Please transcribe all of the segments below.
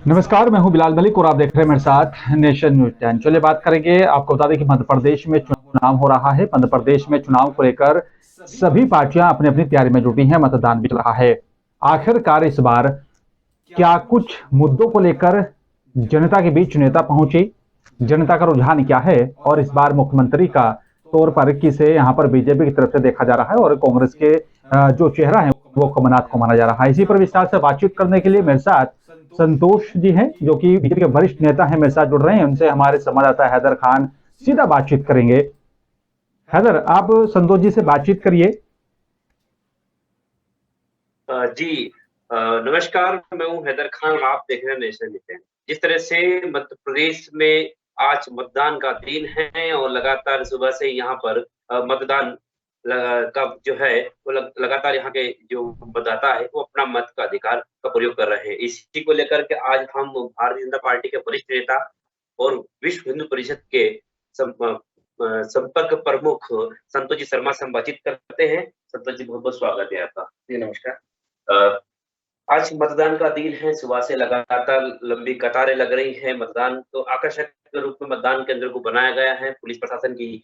नमस्कार, मैं हूं बिलाल मलिक और आप देख रहे हैं मेरे साथ नेशन न्यूज 10। चलिए बात करेंगे। आपको बता दें कि मध्य प्रदेश में चुनाव हो रहा है। मध्य प्रदेश में चुनाव को लेकर सभी पार्टियां अपनी अपनी तैयारी में जुटी हैं। मतदान भी चल रहा है। आखिरकार इस बार क्या कुछ मुद्दों को लेकर जनता के बीच नेता पहुंचे, जनता का रुझान क्या है और इस बार मुख्यमंत्री का तौर पर किसे यहाँ पर बीजेपी की तरफ से देखा जा रहा है और कांग्रेस के जो चेहरा है वो कमलनाथ को माना जा रहा है। इसी पर विस्तार से बातचीत करने के लिए मेरे साथ संतोष जी हैं, जो कि बीजेपी के वरिष्ठ नेता हैं, मेरे साथ जुड़ रहे हैं। उनसे हमारे संवाददाता हैदर खान सीधा बातचीत करेंगे। हैदर, आप संतोष जी से बातचीत करिए। जी नमस्कार, मैं हूँ हैदर खान और आप देख रहे हैं नेशन न्यूज़। जिस तरह से मध्य प्रदेश में आज मतदान का दिन है और लगातार सुबह से यहाँ पर मतदान का जो है वो लगातार यहाँ के जो मतदाता है वो अपना मत का अधिकार का प्रयोग कर रहे हैं। इसी को लेकर के आज हम भारतीय जनता पार्टी के वरिष्ठ नेता और विश्व हिंदू परिषद के संपर्क प्रमुख संतोष जी शर्मा से हम बातचीत करते हैं। संतोष जी, बहुत बहुत स्वागत है आपका। जी नमस्कार। आज मतदान का दिन है। सुबह से लगातार लंबी कतारें लग रही हैं। मतदान तो आकर्षक के रूप में मतदान केंद्र को बनाया गया है। पुलिस प्रशासन की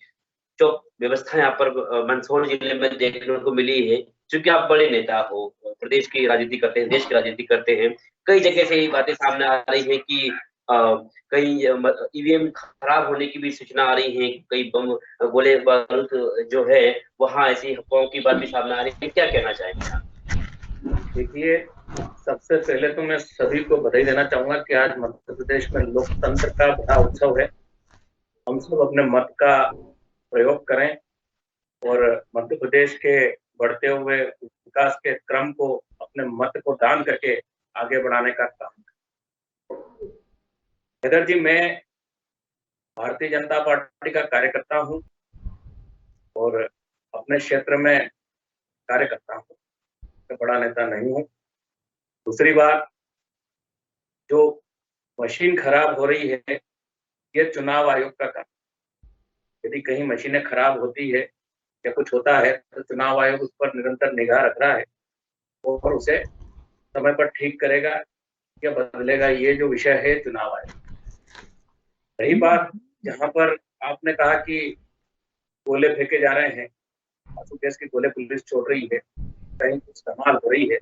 जो व्यवस्था यहाँ पर मंदसौर जिले में देखने को मिली है। चूंकि आप बड़े नेता हो, प्रदेश की राजनीति करते हैं, देश की राजनीति करते हैं, कई जगह से ये बातें सामने आ रही है कि कई ईवीएम खराब होने की भी सूचना आ रही है। कई बम गोले बारूद जो है वहां ऐसी अफवाहों की बात भी सामने आ रही है। क्या कहना चाहेंगे आप? देखिए, सबसे पहले तो मैं सभी को बधाई देना चाहूंगा कि आज मध्य प्रदेश में लोकतंत्र का बड़ा उत्सव है। हम सब अपने मत का प्रयोग करें और मध्य प्रदेश के बढ़ते हुए विकास के क्रम को अपने मत को दान करके आगे बढ़ाने का काम करें। हैदर जी, मैं भारतीय जनता पार्टी का कार्यकर्ता हूं और अपने क्षेत्र में कार्य करता हूं। मैं बड़ा नेता नहीं हूं। दूसरी बात, जो मशीन खराब हो रही है ये चुनाव आयोग का काम। यदि कहीं मशीनें खराब होती है या कुछ होता है तो चुनाव आयोग उस पर निरंतर निगाह रख रहा है और उसे समय पर ठीक करेगा या बदलेगा। ये जो विषय है चुनाव आयोग। रही बात जहां पर आपने कहा कि गोले फेंके जा रहे हैं, आंसू गैस के गोले पुलिस छोड़ रही है, कहीं इस्तेमाल हो रही है,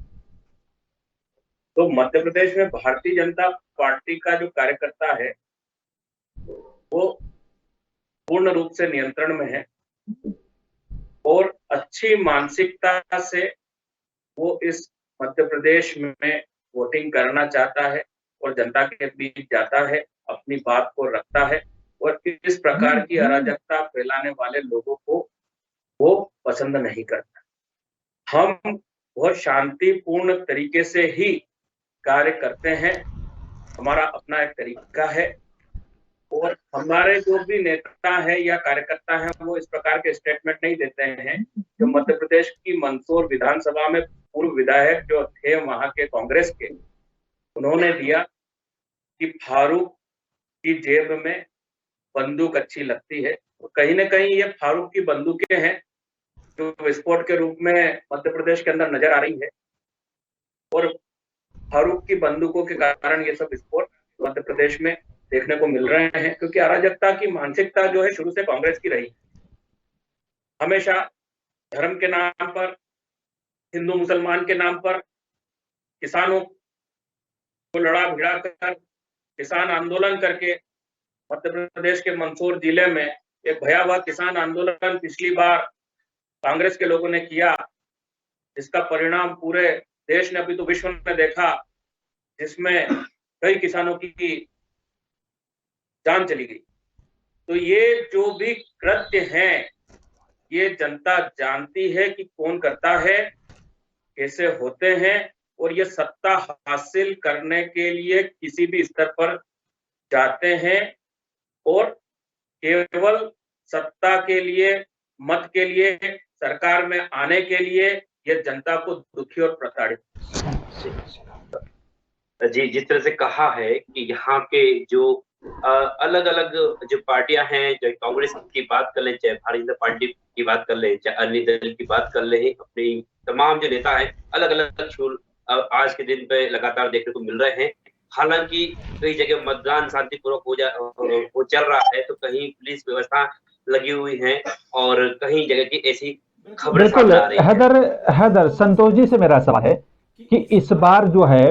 तो मध्य प्रदेश में भारतीय जनता पार्टी का जो कार्यकर्ता है वो पूर्ण रूप से नियंत्रण में है और अच्छी मानसिकता से वो इस मध्य प्रदेश में वोटिंग करना चाहता है और जनता के बीच जाता है, अपनी बात को रखता है और इस प्रकार की अराजकता फैलाने वाले लोगों को वो पसंद नहीं करता। हम बहुत शांतिपूर्ण तरीके से ही कार्य करते हैं। हमारा अपना एक तरीका है और हमारे जो भी नेता है या कार्यकर्ता हैं वो इस प्रकार के स्टेटमेंट नहीं देते हैं जो मध्य प्रदेश की मंदसौर विधानसभा में पूर्व विधायक जो थे वहां के कांग्रेस के, उन्होंने दिया कि फारूक की जेब में बंदूक अच्छी लगती है। तो कहीं ना कहीं ये फारूक की बंदूकें हैं जो विस्फोट के रूप में मध्य प्रदेश के अंदर नजर आ रही है और फारूक की बंदूकों के कारण ये सब विस्फोट मध्य प्रदेश में देखने को मिल रहे हैं, क्योंकि अराजकता की मानसिकता जो है शुरू से कांग्रेस की रही। हमेशा धर्म के नाम पर, हिंदू मुसलमान के नाम पर किसानों को लड़ा भिड़ा कर, किसान आंदोलन करके मध्य प्रदेश के मंदसौर जिले में एक भयावह किसान आंदोलन पिछली बार कांग्रेस के लोगों ने किया, जिसका परिणाम पूरे देश ने, अभी तो विश्व ने देखा, जिसमें कई किसानों की जान चली गई। तो ये जो भी कृत्य हैं ये जनता जानती है कि कौन करता है, कैसे होते हैं और ये सत्ता हासिल करने के लिए किसी भी स्तर पर जाते हैं और केवल सत्ता के लिए, मत के लिए, सरकार में आने के लिए ये जनता को दुखी और प्रताड़ित। जी, जिस तरह से कहा है कि यहाँ के जो अलग अलग जो पार्टियां हैं, चाहे कांग्रेस की बात कर लें, चाहे भारतीय जनता पार्टी की बात कर लें, चाहे अन्य दल की बात कर लें, अपनी तमाम जो नेता हैं अलग अलग आज के दिन पे लगातार देखने को मिल रहे हैं। हालांकि कई जगह मतदान शांतिपूर्वक हो चल रहा है, तो कहीं पुलिस व्यवस्था लगी हुई है और कहीं जगह की ऐसी खबरें बिल्कुल। सामने आ रही है। हैदर हैदर संतोष जी से मेरा सवाल है कि इस बार जो है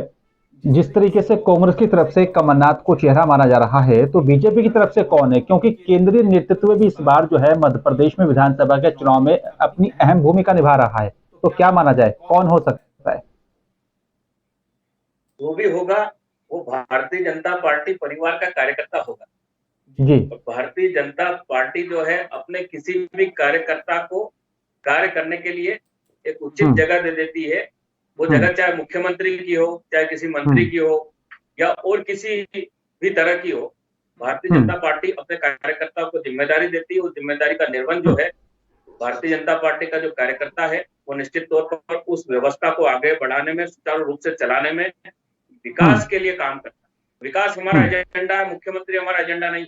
जिस तरीके से कांग्रेस की तरफ से कमलनाथ को चेहरा माना जा रहा है, तो बीजेपी की तरफ से कौन है? क्योंकि केंद्रीय नेतृत्व भी इस बार जो है मध्य प्रदेश में विधानसभा के चुनाव में अपनी अहम भूमिका निभा रहा है, तो क्या माना जाए कौन हो सकता है? जो भी होगा वो भारतीय जनता पार्टी परिवार का कार्यकर्ता होगा। जी। और भारतीय जनता पार्टी जो है अपने किसी भी कार्यकर्ता को कार्य करने के लिए एक उचित जगह दे देती है। वो जगह चाहे मुख्यमंत्री की हो, चाहे किसी मंत्री की हो, या और किसी भी तरह की हो, भारतीय जनता पार्टी अपने कार्यकर्ताओं को जिम्मेदारी देती है। उस जिम्मेदारी का निर्वहन जो है भारतीय जनता पार्टी का जो कार्यकर्ता है वो निश्चित तौर पर उस व्यवस्था को आगे बढ़ाने में, सुचारू रूप से चलाने में, विकास के लिए काम करता है। विकास हमारा एजेंडा है, मुख्यमंत्री हमारा एजेंडा नहीं।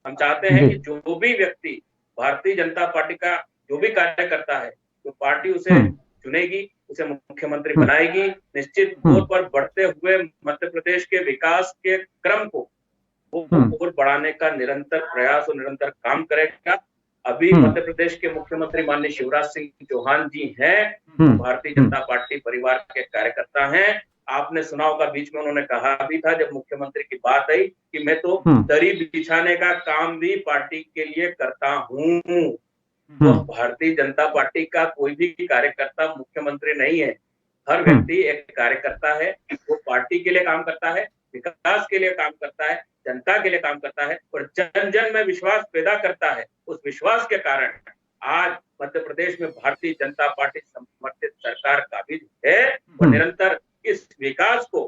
हम चाहते हैं कि जो भी व्यक्ति भारतीय जनता पार्टी का जो भी कार्य करता है, तो पार्टी उसे चुनेगी, उसे मुख्यमंत्री बनाएगी। निश्चित तौर पर बढ़ते हुए मध्य प्रदेश के विकास के क्रम को और बढ़ाने का निरंतर प्रयास और निरंतर काम करेगा। अभी मध्य प्रदेश के मुख्यमंत्री माननीय शिवराज सिंह चौहान जी हैं, भारतीय जनता पार्टी परिवार के कार्यकर्ता हैं। आपने सुना होगा बीच में उन्होंने कहा भी था जब मुख्यमंत्री की बात आई कि मैं तो दरी बिछाने का काम भी पार्टी के लिए करता हूँ। तो भारतीय जनता पार्टी का कोई भी कार्यकर्ता मुख्यमंत्री नहीं है। हर व्यक्ति एक कार्यकर्ता है, वो पार्टी के लिए काम करता है, विकास के लिए काम करता है, जनता के लिए काम करता है और जन जन में विश्वास पैदा करता है। उस विश्वास के कारण आज मध्य प्रदेश में भारतीय जनता पार्टी समर्थित सरकार काबिज है और निरंतर इस विकास को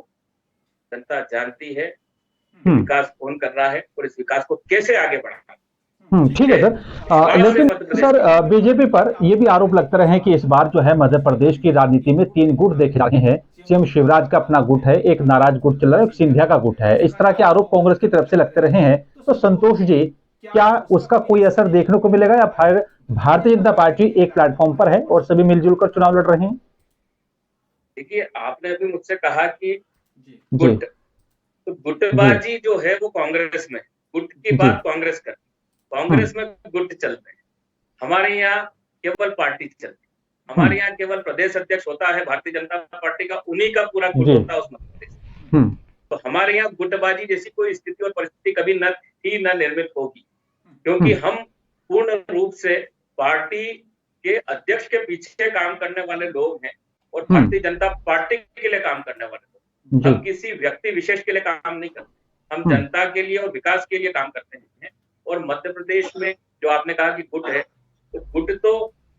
जनता जानती है, विकास कौन कर रहा है और इस विकास को कैसे आगे बढ़ाना। ठीक है सर। लेकिन सर बीजेपी पर यह भी आरोप लगते रहे कि इस बार जो है मध्य प्रदेश की राजनीति में 3 गुट देखे जाते हैं। सीएम शिवराज का अपना गुट है, एक नाराज गुट चल रहा है, एक सिंधिया का गुट है। इस तरह के आरोप कांग्रेस की तरफ से लगते रहे हैं। तो संतोष जी, क्या उसका कोई असर देखने को मिलेगा या फिर भारतीय जनता पार्टी एक प्लेटफॉर्म पर है और सभी मिलजुल कर चुनाव लड़ रहे हैं? देखिए, आपने अभी मुझसे कहा कि गुट, तो गुटबाजी जो है वो कांग्रेस में, गुट की बात कांग्रेस करती, कांग्रेस में गुट चलते हैं। हमारे यहाँ केवल पार्टी चलती है। हमारे यहाँ केवल प्रदेश अध्यक्ष होता है भारतीय जनता पार्टी का, उन्हीं का पूरा गुट होता है उस मध्य प्रदेश। तो हमारे यहाँ गुटबाजी जैसी कोई स्थिति और परिस्थिति कभी न निर्मित होगी, क्योंकि हम पूर्ण रूप से पार्टी के अध्यक्ष के पीछे काम करने वाले लोग हैं और भारतीय जनता पार्टी के लिए काम करने वाले लोग। हम किसी व्यक्ति विशेष के लिए काम नहीं करते, हम जनता के लिए और विकास के लिए काम करते हैं। और मध्य प्रदेश में जो आपने कहा कि गुट है, तो गुट तो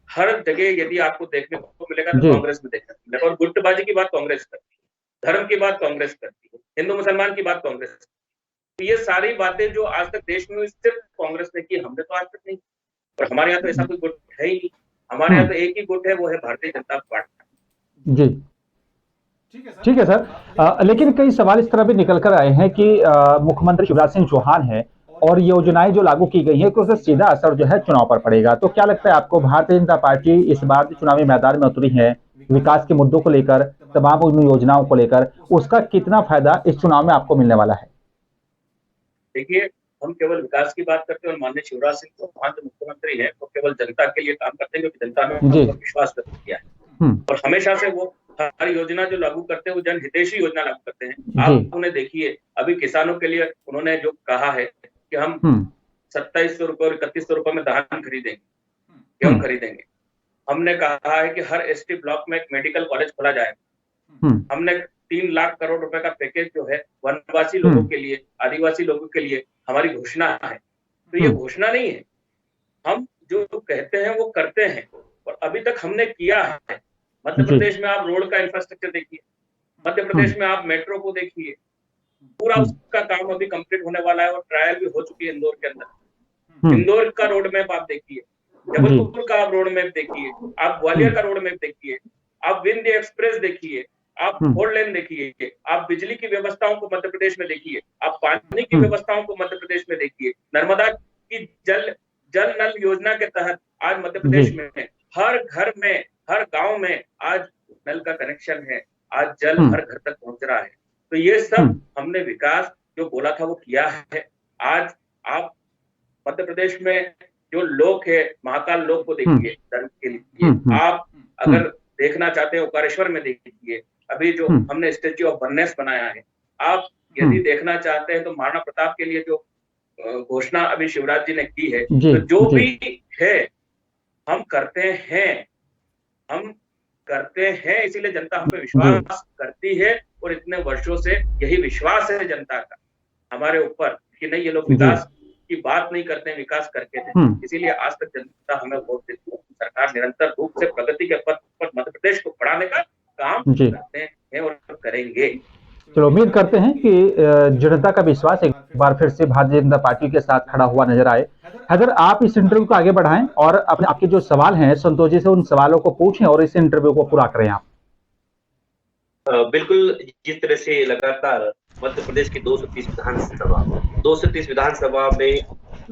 हर जगह यदि आपको देखने को मिलेगा तो कांग्रेस में देखने को मिलेगा। और गुटबाजी की बात कांग्रेस करती है, धर्म की बात कांग्रेस करती है, हिंदू मुसलमान की बात कांग्रेस करती है। तो ये सारी बातें जो आज तक देश में हुई सिर्फ कांग्रेस ने की, हमने तो आज तक नहीं। और हमारे यहाँ तो ऐसा कोई गुट है ही नहीं। हमारे यहाँ तो एक ही गुट है, वो है भारतीय जनता पार्टी। जी ठीक है सर। लेकिन कई सवाल इस तरह भी निकल कर आए हैं कि मुख्यमंत्री शिवराज सिंह चौहान है और योजनाएं जो लागू की गई हैं कि उसका सीधा असर जो है चुनाव पर पड़ेगा। तो क्या लगता है आपको, भारतीय जनता पार्टी इस बार चुनावी मैदान में उतरी है विकास के मुद्दों को लेकर, तमाम उन योजनाओं को लेकर, उसका कितना फायदा इस चुनाव में आपको मिलने वाला है? देखिए, हम केवल विकास की बात करते हैं और माननीय शिवराज सिंह चौहान जो मुख्यमंत्री है वो केवल जनता के लिए काम करते हैं, क्योंकि जनता ने विश्वास व्यक्त किया है और हमेशा से वो हर योजना जो लागू करते हैं वो जनहितैषी योजना लागू करते हैं। आप उन्हें देखिए, अभी किसानों के लिए उन्होंने जो कहा है कि हम 2700 रुपए और 3100 रुपए में धान खरीदेंगे, गेहूं खरीदेंगे। हमने कहा है कि हर एसटी ब्लॉक में एक मेडिकल कॉलेज खोला जाएगा। हमने 3 लाख करोड़ रुपए का पैकेज जो है वनवासी लोगों के लिए, आदिवासी लोगों के लिए हमारी घोषणा है। तो ये घोषणा नहीं है, हम जो कहते हैं वो करते हैं और अभी तक हमने किया है। मध्य प्रदेश में आप रोड का इंफ्रास्ट्रक्चर देखिए, मध्य प्रदेश में आप मेट्रो को देखिए, पूरा उसका काम अभी कंप्लीट होने वाला है और ट्रायल भी हो चुकी है इंदौर के अंदर। इंदौर का रोड मैप आप देखिए, जबलपुर का आप रोड मैप देखिए, आप ग्वालियर का रोड मैप देखिए, आप विंध्य एक्सप्रेस देखिए, आप 4 लेन देखिए, आप बिजली की व्यवस्थाओं को मध्य प्रदेश में देखिए, आप पानी की व्यवस्थाओं को मध्य प्रदेश में देखिए। नर्मदा की जल नल योजना के तहत आज मध्य प्रदेश में हर घर में, हर गांव में आज नल का कनेक्शन है। आज जल हर घर तक पहुंच रहा है। तो ये सब हमने विकास जो बोला था वो किया है। आज आप मध्य प्रदेश में जो लोक है, महाकाल लोक को देखिए धर्म के लिए। आप अगर देखना चाहते हैं ओकारेश्वर में देखिए, अभी जो हमने स्टेच्यू ऑफ वननेस बनाया है। आप यदि देखना चाहते हैं तो महाराणा प्रताप के लिए जो घोषणा अभी शिवराज जी ने की है, तो जो भी है हम करते हैं, इसीलिए जनता हम पे विश्वास करती है। और इतने वर्षों से यही विश्वास है जनता का हमारे ऊपर कि नहीं, ये लोग विकास की बात नहीं करते हैं, विकास करके थे। इसीलिए आज तक जनता हमें वोट देती है। सरकार निरंतर रूप से प्रगति के पथ पर मध्य प्रदेश को बढ़ाने का काम करते हैं और करेंगे। चलो उम्मीद करते हैं कि जनता का विश्वास एक बार फिर से भारतीय जनता पार्टी के साथ खड़ा हुआ नजर आए। हैदर, आप इस इंटरव्यू को आगे बढ़ाएं और अपने आपके जो सवाल हैं संतोष जी से उन सवालों को पूछें और इस इंटरव्यू को पूरा करें आप। बिल्कुल, जिस तरह से लगातार मध्य प्रदेश की 230 विधानसभा में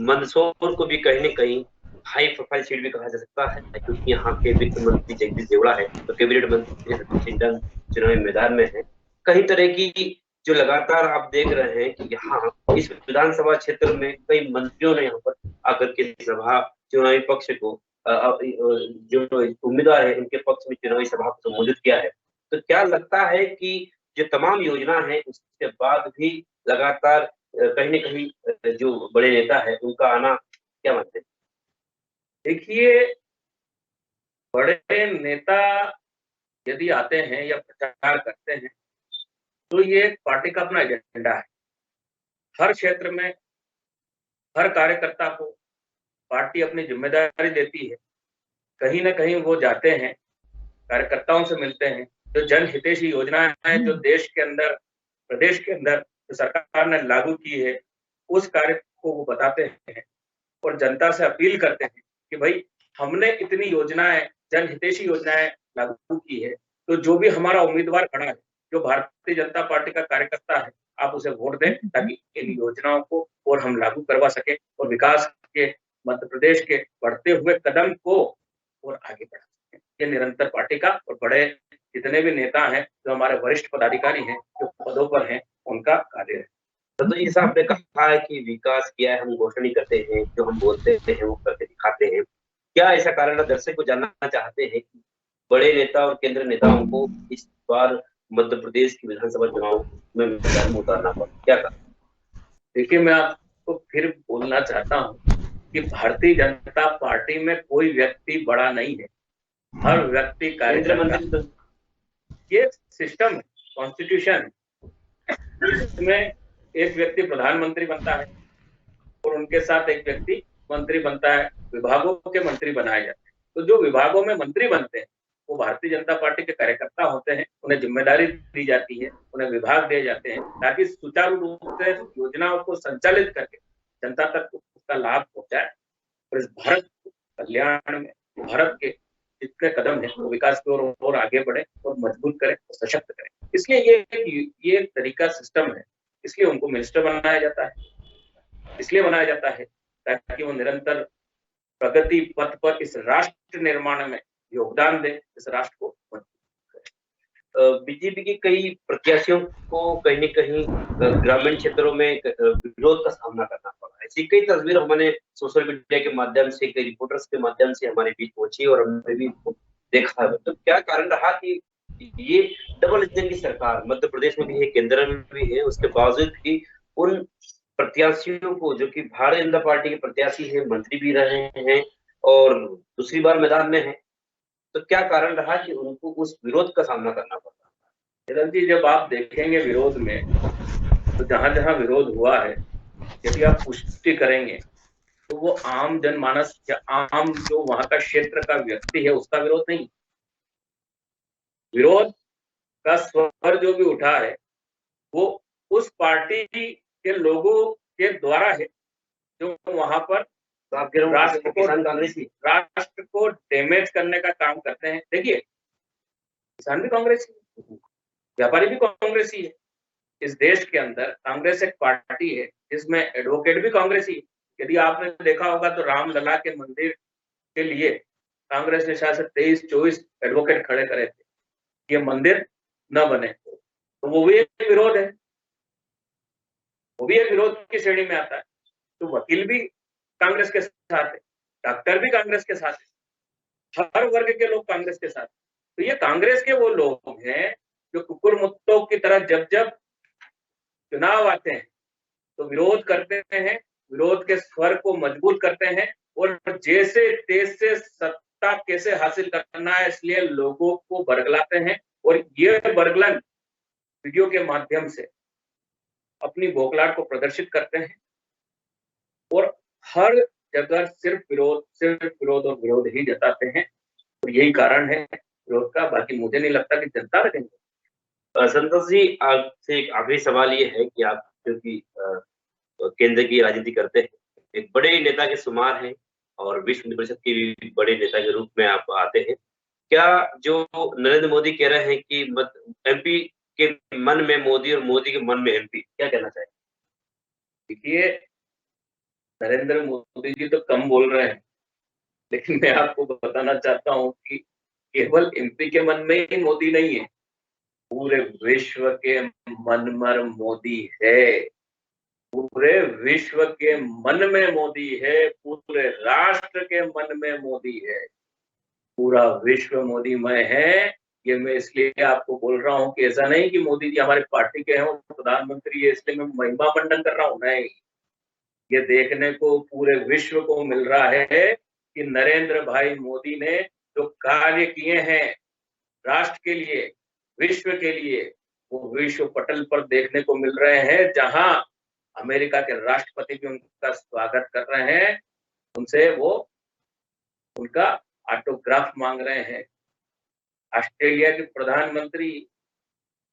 मंदसौर को भी कहीं न कहीं हाई प्रोफाइल सीट भी कहा जा सकता है, क्योंकि यहाँ के वित्त मंत्री जगदीश देवड़ा है, तो कैबिनेट मंत्री सतीश चंद्र चुनावी मैदान में है। कई तरह की जो लगातार आप देख रहे हैं कि यहाँ इस विधानसभा क्षेत्र में कई मंत्रियों ने यहाँ पर आकर के सभा चुनावी पक्ष को जो उम्मीदवार है उनके पक्ष में चुनावी सभा को संबोधित किया है। तो क्या लगता है कि जो तमाम योजना है उसके बाद भी लगातार कहीं न कहीं जो बड़े नेता है उनका आना, क्या मानते हैं? देखिए, बड़े नेता यदि आते हैं या प्रचार करते हैं तो ये पार्टी का अपना एजेंडा है। हर क्षेत्र में हर कार्यकर्ता को पार्टी अपनी जिम्मेदारी देती है। कहीं ना कहीं वो जाते हैं, कार्यकर्ताओं से मिलते हैं, जो जनहितैषी योजनाएं हैं जो देश के अंदर, प्रदेश के अंदर जो सरकार ने लागू की है, उस कार्य को वो बताते हैं और जनता से अपील करते हैं कि भाई हमने इतनी योजनाएं, जनहितैषी योजनाएं लागू की है, तो जो भी हमारा उम्मीदवार खड़ा है, जो भारतीय जनता पार्टी का कार्यकर्ता है, आप उसे वोट दें ताकि इन योजनाओं को और हम लागू करवा सके और विकास के मध्य प्रदेश के बढ़ते हुए कदम को और आगे बढ़ा सके। ये निरंतर पार्टी का और बड़े जितने भी नेता हैं, जो हमारे वरिष्ठ पदाधिकारी हैं, जो पदों पर हैं, उनका कार्य है। तो ये आपने कहा है कि विकास किया है, हम घोषणा नहीं करते हैं, जो हम बोलते हैं वो करके दिखाते हैं। क्या ऐसा कारण है? दर्शक को जानना चाहते हैं कि बड़े नेता और केंद्र नेताओं को इस बार मध्य प्रदेश की विधानसभा चुनाव में मैदान में उतारना पड़ा, क्या कारण? देखिए, मैं आपको फिर बोलना चाहता हूँ कि भारतीय जनता पार्टी में कोई व्यक्ति बड़ा नहीं है, हर व्यक्ति कार्यकर्ता। ये सिस्टम है, कॉन्स्टिट्यूशन है, इसमें एक व्यक्ति प्रधानमंत्री बनता है और उनके साथ एक व्यक्ति मंत्री बनता है, विभागों के मंत्री बनाए जाते हैं। तो जो विभागों में मंत्री बनते हैं वो भारतीय जनता पार्टी के कार्यकर्ता होते हैं, उन्हें जिम्मेदारी दी जाती है, उन्हें विभाग दिए जाते हैं ताकि सुचारू रूप से योजनाओं को संचालित करके जनता तक उसका लाभ पहुंचाए और इस भारत कल्याण में भारत के जितने कदम है वो विकास की ओर और आगे बढ़े और मजबूत करे और सशक्त करे। इसलिए ये तरीका सिस्टम है, इसलिए उनको मिनिस्टर बनाया जाता है, इसलिए बनाया जाता है ताकि वो निरंतर प्रगति पथ पर इस राष्ट्र निर्माण में योगदान दे, इस राष्ट्र को मजबूत करे। बीजेपी के कई प्रत्याशियों को कहीं न कहीं ग्रामीण क्षेत्रों में विरोध का सामना करना पड़ा। ऐसी कई तस्वीर हमने सोशल मीडिया के माध्यम से, कई रिपोर्टर्स के माध्यम से हमारे बीच पहुंची और हमने भी देखा है। तो क्या कारण रहा कि ये डबल इंजन की सरकार मध्य प्रदेश में भी है, केंद्र में भी है, उसके बावजूद भी उन प्रत्याशियों को, जो कि भारतीय जनता पार्टी के प्रत्याशी है, मंत्री भी रहे हैं और दूसरी बार मैदान में है, तो क्या कारण रहा कि उनको उस विरोध का सामना करना पड़ा? निरंतर जी, जब आप देखेंगे विरोध में, तो जहां जहां विरोध हुआ है, यदि आप पुष्टि करेंगे तो वो आम जनमानस या आम जो वहां का क्षेत्र का व्यक्ति है उसका विरोध नहीं, विरोध का स्वर जो भी उठा है वो उस पार्टी के लोगों के द्वारा है जो वहां पर राष्ट्र को डैमेज करने का काम करते हैं। देखिए, किसान भी कांग्रेसी है, व्यापारी भी कांग्रेसी है। इस देश के अंदर कांग्रेस एक पार्टी है जिसमें एडवोकेट भी कांग्रेसी है। यदि आपने देखा होगा तो रामलला के मंदिर के लिए कांग्रेस ने शायद 23-24 एडवोकेट खड़े करे थे, ये मंदिर न बने। तो वो भी एक विरोध है, वो भी एक विरोध की श्रेणी में आता है। तो वकील भी कांग्रेस के साथ है, डॉक्टर भी कांग्रेस के साथ है, हर वर्ग के लोग कांग्रेस के साथ है। तो ये कांग्रेस के वो लोग हैं जो कुकुर मुत्तों की तरह जब जब चुनाव आते हैं तो विरोध करते हैं, विरोध के स्वर को मजबूत करते हैं और जैसे तेज से सत्ता कैसे हासिल करना है इसलिए लोगों को बरगलाते हैं। और ये बरगलन वीडियो के माध्यम से अपनी बौखलाहट को प्रदर्शित करते हैं और हर जगह सिर्फ विरोध और विरोध ही जताते हैं। और यही कारण है विरोध का। बाकी मुझे नहीं लगता कि जनता रखेंगे। संतोष जी, आपसे एक आखिरी सवाल ये है कि आप क्योंकि केंद्र की राजनीति करते हैं, एक बड़े नेता के शुमार हैं और विश्व हिंदू परिषद के भी बड़े नेता के रूप में आप आते हैं। क्या जो नरेंद्र मोदी कह रहे हैं कि एमपी के मन में मोदी और मोदी के मन में एमपी, क्या कहना चाहिए? देखिए, नरेंद्र मोदी जी तो कम बोल रहे हैं, लेकिन मैं आपको बताना चाहता हूं कि केवल एमपी के मन में ही मोदी नहीं है, पूरे विश्व के मन में मोदी है। पूरे विश्व के मन में मोदी है, पूरे राष्ट्र के मन में मोदी है, पूरा विश्व मोदीमय है। ये मैं इसलिए आपको बोल रहा हूं कि ऐसा नहीं कि मोदी जी हमारे पार्टी के हैं और प्रधानमंत्री है इसलिए मैं महिमा मंडन कर रहा हूं, नहीं। ये देखने को पूरे विश्व को मिल रहा है कि नरेंद्र भाई मोदी ने जो कार्य किए हैं राष्ट्र के लिए, विश्व के लिए, वो विश्व पटल पर देखने को मिल रहे हैं। जहां अमेरिका के राष्ट्रपति भी उनका स्वागत कर रहे हैं, उनसे वो उनका ऑटोग्राफ मांग रहे हैं। ऑस्ट्रेलिया के प्रधानमंत्री,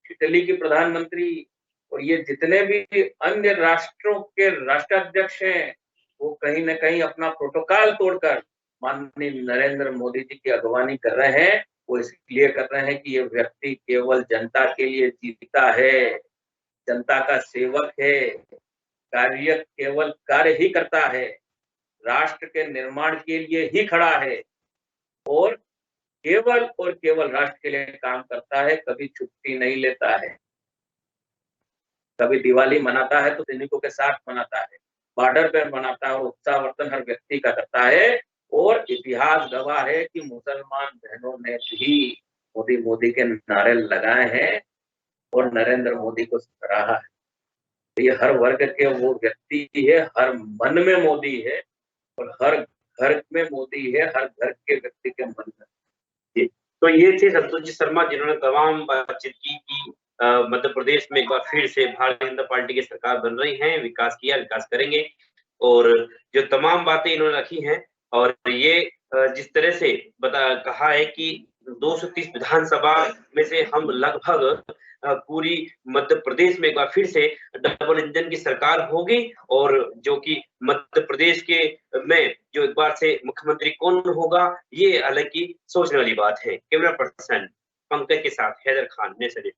इटली के प्रधानमंत्री और ये जितने भी अन्य राष्ट्रों के राष्ट्राध्यक्ष हैं, वो कहीं न कहीं अपना प्रोटोकॉल तोड़कर माननीय नरेंद्र मोदी जी की अगवानी कर रहे हैं। वो इसलिए कर रहे हैं कि ये व्यक्ति केवल जनता के लिए जीता है, जनता का सेवक है, केवल कार्य ही करता है, राष्ट्र के निर्माण के लिए ही खड़ा है और केवल राष्ट्र के लिए काम करता है, कभी छुट्टी नहीं लेता है। कभी दिवाली मनाता है तो सैनिकों के साथ मनाता है, बॉर्डर पर मनाता है और उत्साहवर्धन हर व्यक्ति का करता है। और इतिहास गवाह है कि मुसलमान बहनों ने भी मोदी के नारे लगाए हैं और नरेंद्र मोदी को सराहा है। तो ये हर वर्ग के वो व्यक्ति है, हर मन में मोदी है और हर घर में मोदी है, हर घर के व्यक्ति के मन में। तो ये थे संतोष जी शर्मा, जिन्होंने तमाम बातचीत की कि मध्य प्रदेश में एक बार फिर से भारतीय जनता पार्टी की सरकार बन रही है, विकास किया, विकास करेंगे। और जो तमाम बातें इन्होंने रखी हैं और ये जिस तरह से कहा है कि 230 विधानसभा में से हम लगभग पूरी मध्य प्रदेश में एक बार फिर से डबल इंजन की सरकार होगी और जो कि मध्य प्रदेश के में जो एक बार से मुख्यमंत्री कौन होगा, ये अलग की सोचने वाली बात है। कैमरा पर्सन पंकज के साथ हैदर खान, नेशन।